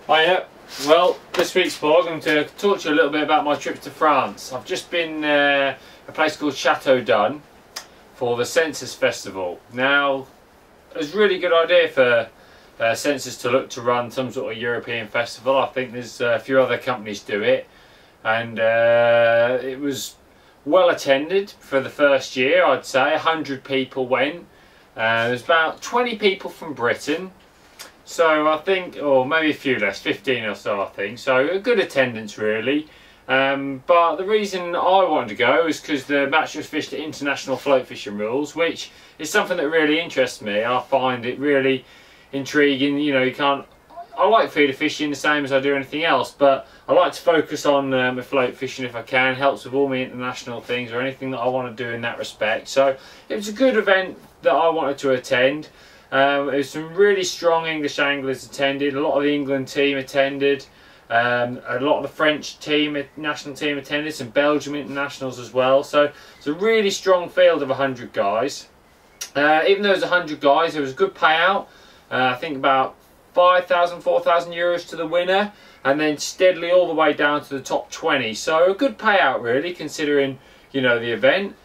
Hiya. Well, this week's vlog I'm going to talk to you a little bit about my trip to France. I've just been a place called Chateau d'Un for the Senses Festival. Now, it was a really good idea for Senses to look to run some sort of European festival. I think there's a few other companies do it, and it was well attended for the first year. I'd say 100 people went. There's about 20 people from Britain. So I think, or maybe a few less, 15 or so I think. So a good attendance really. But the reason I wanted to go is because the match was fished at international float fishing rules, which is something that really interests me. I find it really intriguing. You know, you can't. I like feeder fishing the same as I do anything else, but I like to focus on the float fishing if I can. Helps with all my international things or anything that I want to do in that respect. So it was a good event that I wanted to attend. There was some really strong English anglers attended. A lot of the England team attended. A lot of the French team, national team attended. Some Belgium internationals as well. So it's a really strong field of 100 guys. Even though it was 100 guys, there was a good payout. I think about 5,000, 4,000 euros to the winner, and then steadily all the way down to the top 20. So a good payout really, considering, you know, the event.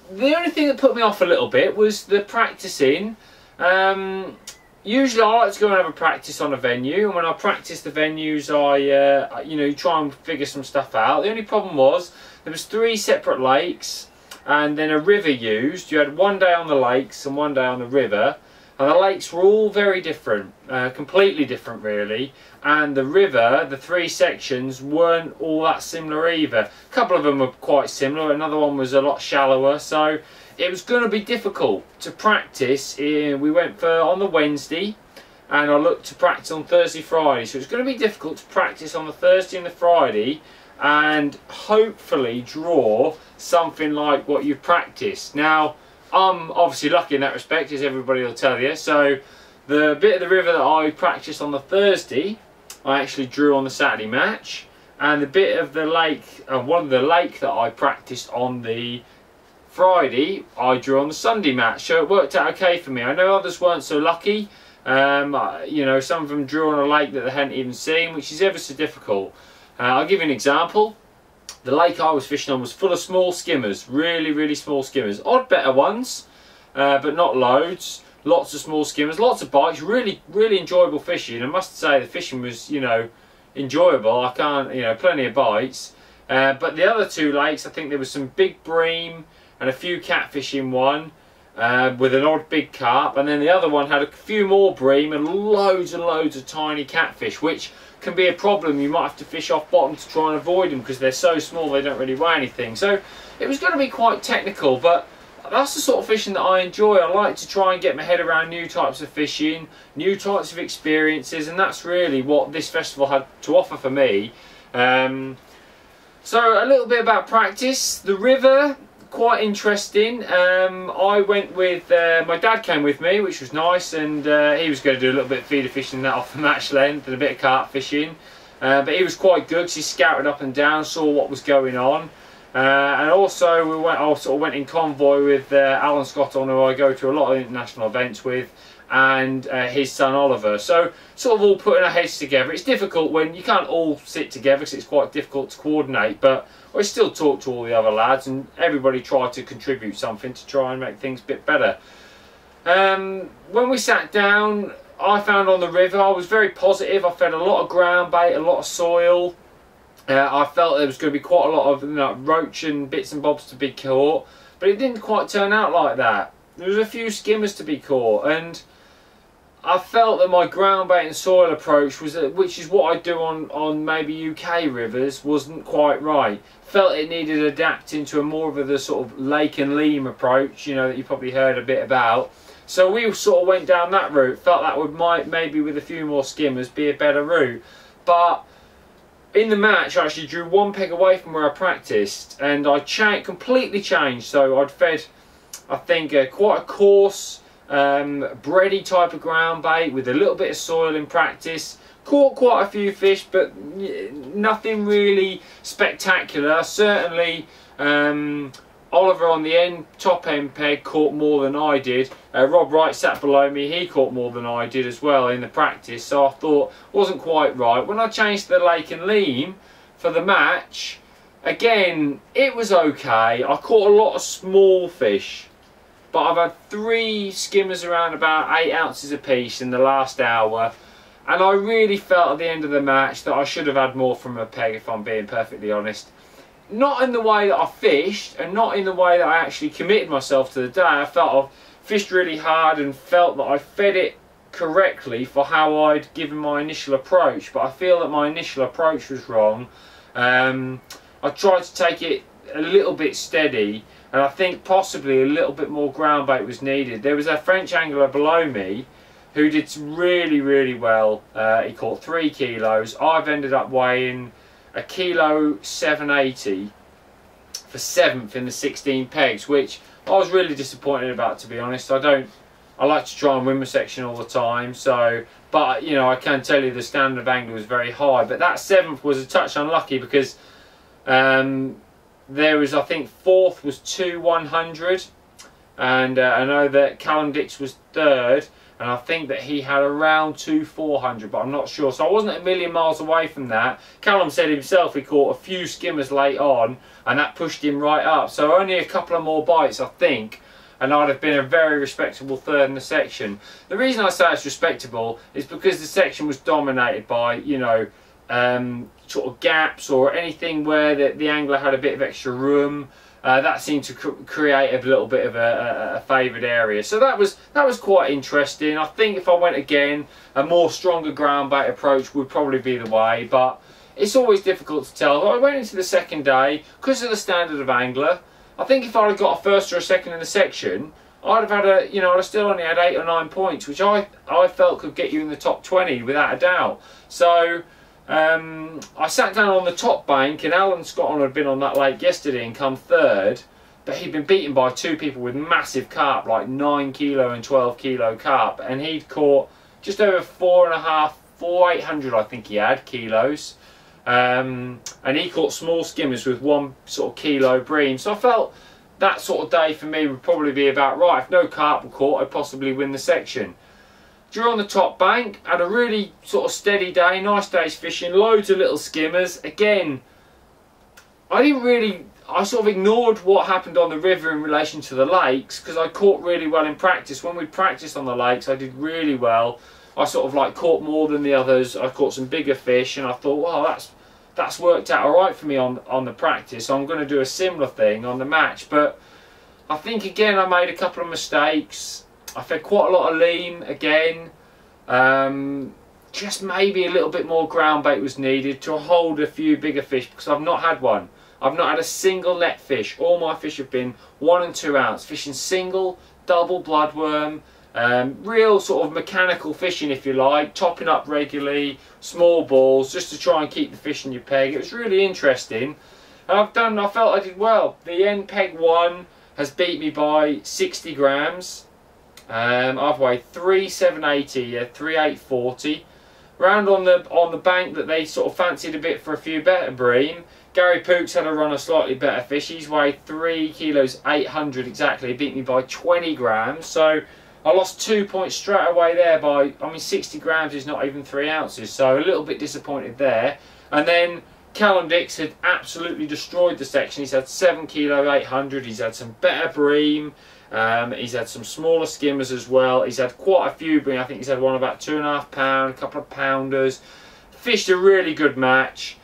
The only thing that put me off a little bit was the practicing. Usually I like to go and have a practice on a venue, and when I practice the venues I you know, try and figure some stuff out. The only problem was there was 3 separate lakes and then a river used. You had one day on the lakes and one day on the river, and the lakes were all very different, completely different really, and the river, the 3 sections, weren't all that similar either. A couple of them were quite similar, another one was a lot shallower, so it was going to be difficult to practice. We went for on the Wednesday, and I looked to practice on Thursday, Friday, so it's going to be difficult to practice on the Thursday and the Friday and hopefully draw something like what you practiced. Now, I'm obviously lucky in that respect, as everybody will tell you. So the bit of the river that I practiced on the Thursday, I actually drew on the Saturday match, and the bit of the lake, one of the lake that I practiced on the Friday, I drew on the Sunday match. So it worked out okay for me. I know others weren't so lucky. You know, some of them drew on a lake that they hadn't even seen, which is ever so difficult. I'll give you an example. The lake I was fishing on was full of small skimmers, really small skimmers. Odd better ones, but not loads. Lots of small skimmers, lots of bites, really enjoyable fishing. I must say the fishing was, you know, enjoyable. I can't, you know, plenty of bites. But the other 2 lakes, I think there was some big bream and a few catfish in one, with an odd big carp, and then the other one had a few more bream and loads of tiny catfish, which can be a problem. You might have to fish off bottom to try and avoid them because they're so small they don't really weigh anything. So it was going to be quite technical, but that's the sort of fishing that I enjoy. I like to try and get my head around new types of fishing, new types of experiences, and that's really what this festival had to offer for me. So a little bit about practice. The river, quite interesting. I went with, my dad came with me, which was nice, and he was going to do a little bit of feeder fishing that off the match length and a bit of carp fishing, but he was quite good because he scouted up and down, saw what was going on, and also I sort of went in convoy with Alan Scott, on who I go to a lot of international events with, and his son Oliver. So sort of all putting our heads together. It's difficult when you can't all sit together because it's quite difficult to coordinate, but I still talk to all the other lads, and everybody tried to contribute something to try and make things a bit better. When we sat down, I found on the river I was very positive. I fed a lot of ground bait, a lot of soil. I felt there was going to be quite a lot of, you know, roach and bits and bobs to be caught, but it didn't quite turn out like that. There was a few skimmers to be caught, and I felt that my ground bait and soil approach, which is what I do on maybe UK rivers, wasn't quite right. Felt it needed adapting to a more of the sort of lake and leam approach, you know, that you probably heard a bit about. So we sort of went down that route. Felt that would maybe with a few more skimmers be a better route. But in the match I actually drew 1 peg away from where I practiced, and I completely changed. So I'd fed, I think, quite a coarse, bready type of ground bait with a little bit of soil in practice. Caught quite a few fish, but nothing really spectacular. Certainly Oliver on the end, top end peg caught more than I did. Rob Wright sat below me, he caught more than I did as well in the practice, so I thought wasn't quite right. When I changed to the Lake and Leam for the match, again, it was okay. I caught a lot of small fish, but I've had 3 skimmers around about 8 ounces apiece in the last hour, and I really felt at the end of the match that I should have had more from a peg, if I'm being perfectly honest. Not in the way that I fished, and not in the way that I actually committed myself to the day. I felt I've fished really hard and felt that I fed it correctly for how I'd given my initial approach, but I feel that my initial approach was wrong. I tried to take it a little bit steady, and I think possibly a little bit more ground bait was needed. There was a French angler below me who did really, really well. He caught 3 kilos. I've ended up weighing 1.780 kg for 7th in the 16 pegs, which I was really disappointed about, to be honest. I like to try and win my section all the time, so, but you know, I can tell you the standard of angling was very high, but that 7th was a touch unlucky because there was, I think 4th was 2/100, and I know that Callum Dix was 3rd, and I think that he had around 2/400, but I'm not sure. So I wasn't a million miles away from that. Callum said himself he caught a few skimmers late on, and that pushed him right up. So only a couple of more bites, I think, and I'd have been a very respectable 3rd in the section. The reason I say it's respectable is because the section was dominated by, you know, sort of gaps or anything where the angler had a bit of extra room. That seemed to create a little bit of a favoured area, so that was quite interesting. I think if I went again, a more stronger ground bait approach would probably be the way, but it's always difficult to tell. I went into the second day because of the standard of angler. I think if I'd have got a 1st or a 2nd in the section, I'd have had you know, I'd have still only had 8 or 9 points, which I felt could get you in the top 20 without a doubt. So I sat down on the top bank, and Alan Scotland had been on that lake yesterday and come 3rd, but he'd been beaten by 2 people with massive carp, like 9 kilo and 12 kilo carp, and he'd caught just over 4.5, I think he had, kilos, and he caught small skimmers with 1 sort of kilo bream. So I felt that sort of day for me would probably be about right. If no carp were caught, I'd possibly win the section. Drew on the top bank, had a really sort of steady day, nice day's fishing, loads of little skimmers. Again, I sort of ignored what happened on the river in relation to the lakes, because I caught really well in practice. When we practiced on the lakes, I did really well. I sort of like caught more than the others. I caught some bigger fish, and I thought, well, that's worked out alright for me on the practice, so I'm going to do a similar thing on the match. But I think again I made a couple of mistakes. I fed quite a lot of lean again. Just maybe a little bit more ground bait was needed to hold a few bigger fish, because I've not had one. I've not had a single net fish. All my fish have been 1 and 2 ounce, fishing single, double bloodworm, real sort of mechanical fishing, if you like, topping up regularly, small balls, just to try and keep the fish in your peg. It was really interesting, and I felt I did well. The end peg 1 has beat me by 60 grams. I've weighed 3,780, 3,840. Round on the bank that they sort of fancied a bit for a few better bream, Gary Pooks had a run of slightly better fish. He's weighed 3 kilos 800 exactly, beat me by 20 grams. So I lost 2 points straight away there by, I mean, 60 grams is not even 3 ounces, so a little bit disappointed there. And then Callum Dix had absolutely destroyed the section. He's had 7 kilo 800, he's had some better bream. He's had some smaller skimmers as well. He's had quite a few bream. I think he's had one about 2.5 pound, a couple of pounders. Fished a really good match.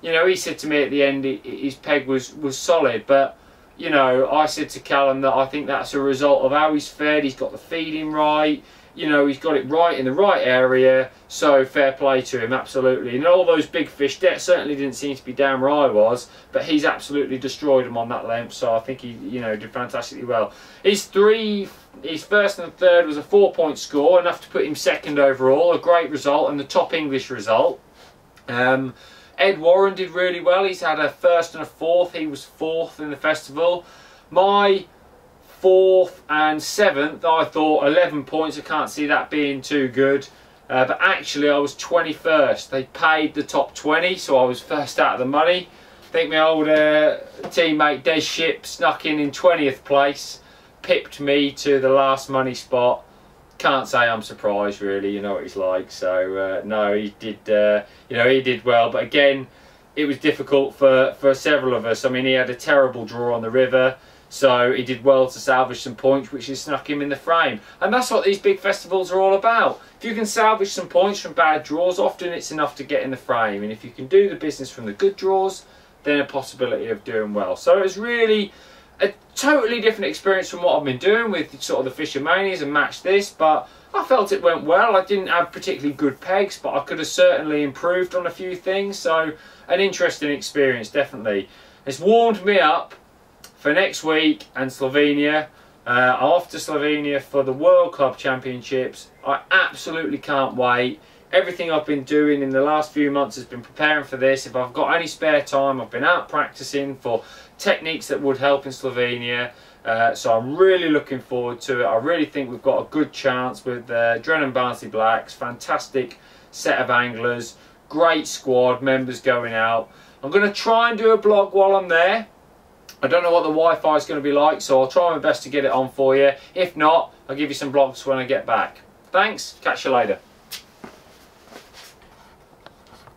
You know, he said to me at the end his peg was solid, but you know, I said to Callum that I think that's a result of how he's fed. He's got the feeding right. You know, he's got it right in the right area, so fair play to him, absolutely. And all those big fish certainly didn't seem to be down where I was, but he's absolutely destroyed them on that length, so I think he, you know, did fantastically well. His 1st and 3rd was a 4-point score, enough to put him 2nd overall, a great result, and the top English result. Ed Warren did really well. He's had a 1st and a 4th. He was 4th in the festival. My 4th and 7th, I thought 11 points. I can't see that being too good. But actually I was 21st. They paid the top 20, so I was first out of the money. I think my old teammate Des Ship snuck in 20th place, pipped me to the last money spot. Can't say I'm surprised really, you know what he's like. So no, he did, you know, he did well. But again, it was difficult for several of us. I mean, he had a terrible draw on the river, so he did well to salvage some points, which has snuck him in the frame. And that's what these big festivals are all about. If you can salvage some points from bad draws, often it's enough to get in the frame. And if you can do the business from the good draws, then a possibility of doing well. So it was really a totally different experience from what I've been doing with sort of the Fisher Manias and Match This, but I felt it went well. I didn't have particularly good pegs, but I could have certainly improved on a few things. So an interesting experience, definitely. It's warmed me up for next week and Slovenia. I'm off to Slovenia for the World Club Championships. I absolutely can't wait. Everything I've been doing in the last few months has been preparing for this. If I've got any spare time, I've been out practicing for techniques that would help in Slovenia. So I'm really looking forward to it. I really think we've got a good chance with Drennan Barnsley Blacks. Fantastic set of anglers. Great squad, members going out. I'm going to try and do a blog while I'm there. I don't know what the Wi-Fi is going to be like, so I'll try my best to get it on for you. If not, I'll give you some blogs when I get back. Thanks, catch you later.